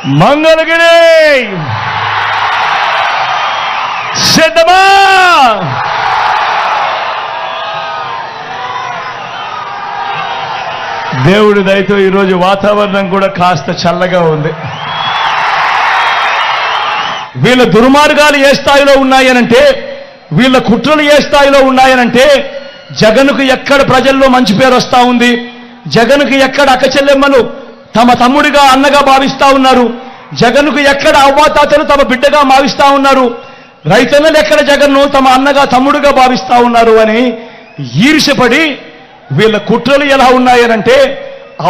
మంగళగిరి సిద్ధమా? దేవుడి దయతో ఈరోజు వాతావరణం కూడా కాస్త చల్లగా ఉంది. వీళ్ళ దుర్మార్గాలు ఏ స్థాయిలో ఉన్నాయనంటే, వీళ్ళ కుట్రలు ఏ స్థాయిలో ఉన్నాయనంటే, జగన్కు ఎక్కడ ప్రజల్లో మంచి పేరు వస్తా ఉంది, జగన్కు ఎక్కడ అక్కచెల్లెమ్మలు తమ తమ్ముడిగా అన్నగా భావిస్తా ఉన్నారు, జగన్కు ఎక్కడ అవ్వాతాతలు తమ బిడ్డగా భావిస్తా ఉన్నారు, రైతన్నలు ఎక్కడ జగన్ను తమ అన్నగా తమ్ముడుగా భావిస్తా ఉన్నారు అని ఈర్ష్యపడి వీళ్ళ కుట్రలు ఎలా ఉన్నాయనంటే,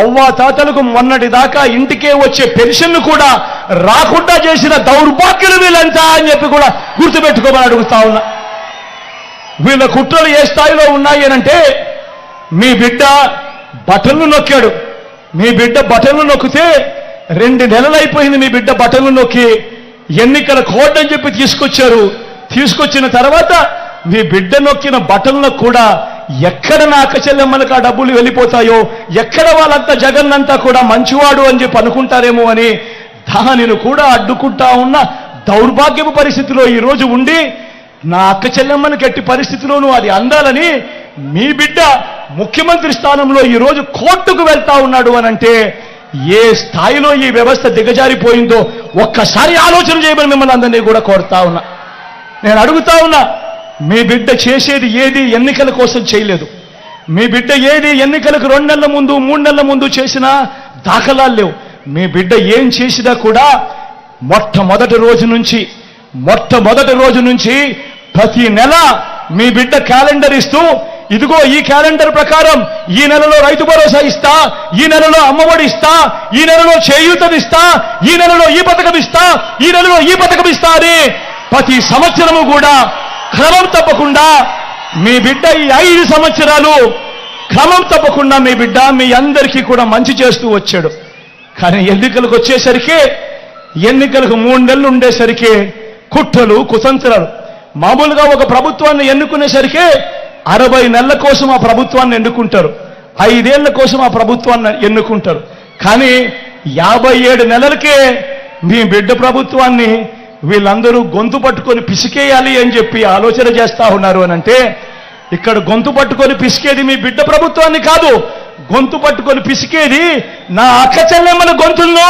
అవ్వాతాతలకు మొన్నటి దాకా ఇంటికే వచ్చే పెన్షన్ను కూడా రాకుండా చేసిన దౌర్భాగ్యులు వీళ్ళంతా అని చెప్పి కూడా గుర్తుపెట్టుకోమని అడుగుతా ఉన్నా. వీళ్ళ కుట్రలు ఏ స్థాయిలో ఉన్నాయనంటే, మీ బిడ్డ బటన్లు నొక్కాడు, మీ బిడ్డ బటన్లు నొక్కితే 2 నెలలు అయిపోయింది. మీ బిడ్డ బటన్లు నొక్కి ఎన్నికల కోడ్ అని చెప్పి తీసుకొచ్చారు. తీసుకొచ్చిన తర్వాత మీ బిడ్డ నొక్కిన బటన్లకు కూడా ఎక్కడ నా అక్కచెల్లెమ్మలకు ఆ డబ్బులు వెళ్ళిపోతాయో, ఎక్కడ వాళ్ళంతా జగన్ అంతా కూడా మంచివాడు అని చెప్పి అనుకుంటారేమో అని దానిని కూడా అడ్డుకుంటా ఉన్న దౌర్భాగ్యపు పరిస్థితిలో ఈరోజు ఉండి, నా అక్కచెల్లెమ్మని గట్టి పరిస్థితిలోనూ అది అందాలని మీ బిడ్డ ముఖ్యమంత్రి స్థానంలో ఈరోజు కోర్టుకు వెళ్తా ఉన్నాడు అనంటే, ఏ స్థాయిలో ఈ వ్యవస్థ దిగజారిపోయిందో ఒక్కసారి ఆలోచన చేయమని మిమ్మల్ని అందరినీ కూడా కోరుతా ఉన్నా. నేను అడుగుతా ఉన్నా, మీ బిడ్డ చేసేది ఏది ఎన్నికల కోసం చేయలేదు. మీ బిడ్డ ఏది ఎన్నికలకు 2 నెలల ముందు 3 నెలల ముందు చేసినా దాఖలాలు లేవు. మీ బిడ్డ ఏం చేసినా కూడా మొట్టమొదటి రోజు నుంచి ప్రతి నెల మీ బిడ్డ క్యాలెండర్ ఇస్తూ, ఇదిగో ఈ క్యాలెండర్ ప్రకారం ఈ నెలలో రైతు భరోసా ఇస్తా, ఈ నెలలో అమ్మఒడి ఇస్తా, ఈ నెలలో చేయూతనిస్తా, ఈ నెలలో ఈ పథకం ఇస్తా, ఈ నెలలో ఈ పథకం ఇస్తా అని ప్రతి సంవత్సరము కూడా క్రమం తప్పకుండా మీ బిడ్డ ఈ 5 సంవత్సరాలు క్రమం తప్పకుండా మీ బిడ్డ మీ అందరికీ కూడా మంచి చేస్తూ వచ్చాడు. కానీ ఎన్నికలకు వచ్చేసరికి, ఎన్నికలకు 3 నెలలు ఉండేసరికి కుట్రలు కుతంత్రాలు. మామూలుగా ఒక ప్రభుత్వాన్ని ఎన్నుకునేసరికి 60 నెలల కోసం ఆ ప్రభుత్వాన్ని ఎన్నుకుంటారు, 5 ఏళ్ల కోసం ఆ ప్రభుత్వాన్ని ఎన్నుకుంటారు. కానీ 57 నెలలకే మీ బిడ్డ ప్రభుత్వాన్ని వీళ్ళందరూ గొంతు పట్టుకొని పిసికేయాలి అని చెప్పి ఆలోచన చేస్తా ఉన్నారు అనంటే, ఇక్కడ గొంతు పట్టుకొని పిసికేది మీ బిడ్డ ప్రభుత్వాన్ని కాదు, గొంతు పట్టుకొని పిసికేది నా అక్క చెల్లెమ్మల గొంతుల్లో,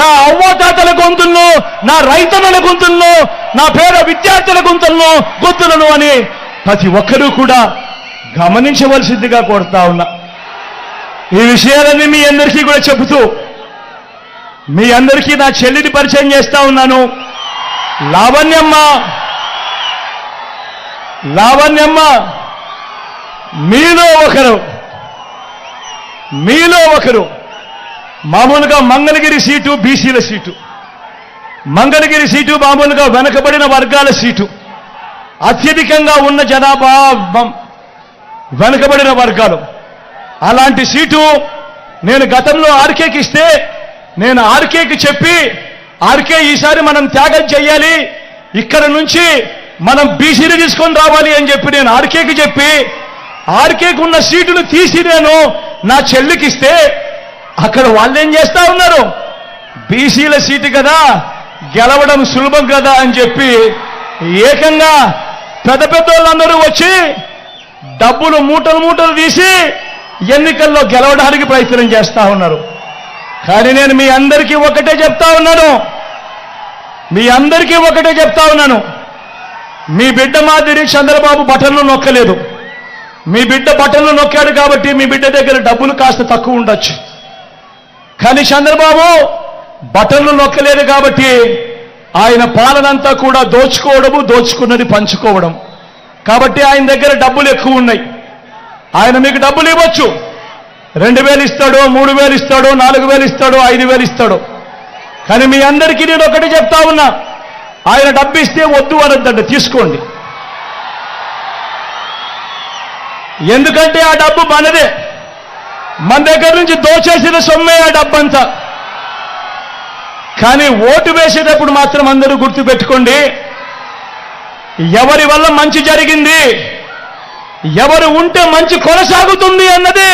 నా అవ్వాతాతల గొంతుల్లో, నా రైతన్నల గొంతుల్లో, నా పేద విద్యార్థుల గొంతులను అని ప్రతి ఒక్కరూ కూడా గమనించవలసిందిగా కోరుతా ఉన్నా. ఈ విషయాలన్నీ మీ అందరికీ కూడా చెబుతూ, మీ అందరికీ నా చెల్లిని పరిచయం చేస్తా ఉన్నాను. లావణ్యమ్మ మీలో ఒకరు మామూలుగా మంగళగిరి సీటు బీసీల సీటు, మంగళగిరి సీటు మామూలుగా వెనకబడిన వర్గాల సీటు, అత్యధికంగా ఉన్న జనాభా వెనకబడిన వర్గాలు. అలాంటి సీటు నేను గతంలో ఆర్కేకి ఇస్తే, నేను ఆర్కేకి చెప్పి, ఆర్కే ఈసారి మనం త్యాగం చెయ్యాలి, ఇక్కడ నుంచి మనం బీసీని తీసుకొని రావాలి అని చెప్పి నేను ఆర్కేకి చెప్పి, ఆర్కేకి ఉన్న సీటును తీసి నేను నా చెల్లికి ఇస్తే, అక్కడ వాళ్ళేం చేస్తా ఉన్నారు, బీసీల సీటు కదా గెలవడం సులభం కదా అని చెప్పి ఏకంగా పెద్ద వాళ్ళందరూ వచ్చి డబ్బులు మూటలు తీసి ఎన్నికల్లో గెలవడానికి ప్రయత్నం చేస్తా ఉన్నారు. కానీ నేను మీ అందరికీ ఒకటే చెప్తా ఉన్నాను, మీ బిడ్డ మాదిరి చంద్రబాబు బటన్లు నొక్కలేదు. మీ బిడ్డ బటన్లు నొక్కాడు కాబట్టి మీ బిడ్డ దగ్గర డబ్బులు కాస్త తక్కువ ఉండొచ్చు. కానీ చంద్రబాబు బటన్లు నొక్కలేదు కాబట్టి ఆయన పాలనంతా కూడా దోచుకున్నది పంచుకోవడం. కాబట్టి ఆయన దగ్గర డబ్బులు ఎక్కువ ఉన్నాయి. ఆయన మీకు డబ్బులు ఇవ్వచ్చు, 2000 ఇస్తాడో, 3000 ఇస్తాడో, 4000 ఇస్తాడో, 5000 ఇస్తాడో. కానీ మీ అందరికీ నేను ఒకటి చెప్తా ఉన్నా, ఆయన డబ్బు ఇస్తే వద్దు అనొద్దండి, తీసుకోండి. ఎందుకంటే ఆ డబ్బు మనదే, మన దగ్గర నుంచి దోచేసిన సొమ్మే ఆ డబ్బంతా. కానీ ఓటు వేసేటప్పుడు మాత్రం అందరూ గుర్తుపెట్టుకోండి, ఎవరి వల్ల మంచి జరిగింది, ఎవరు ఉంటే మంచి కొనసాగుతుంది అన్నది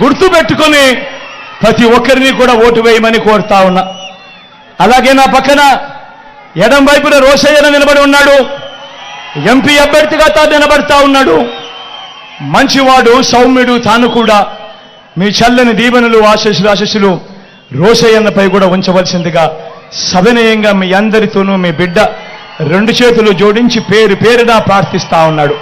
గుర్తుపెట్టుకొని ప్రతి ఒక్కరిని కూడా ఓటు వేయమని కోరుతా ఉన్నా. అలాగే నా పక్కన ఎడం వైపున రోషయ్యన నిలబడి ఉన్నాడు. ఎంపీ అభ్యర్థిగా తాను నిలబడతా ఉన్నాడు. మంచివాడు, సౌమ్యుడు. తాను కూడా మీ చల్లని దీవెనలు, ఆశీస్సులు రోషయ్యన్నపై కూడా ఉంచవలసిందిగా సవినయంగా మీ అందరితోనూ మీ బిడ్డ రెండు చేతులు జోడించి పేరున ప్రార్థిస్తా ఉన్నాడు.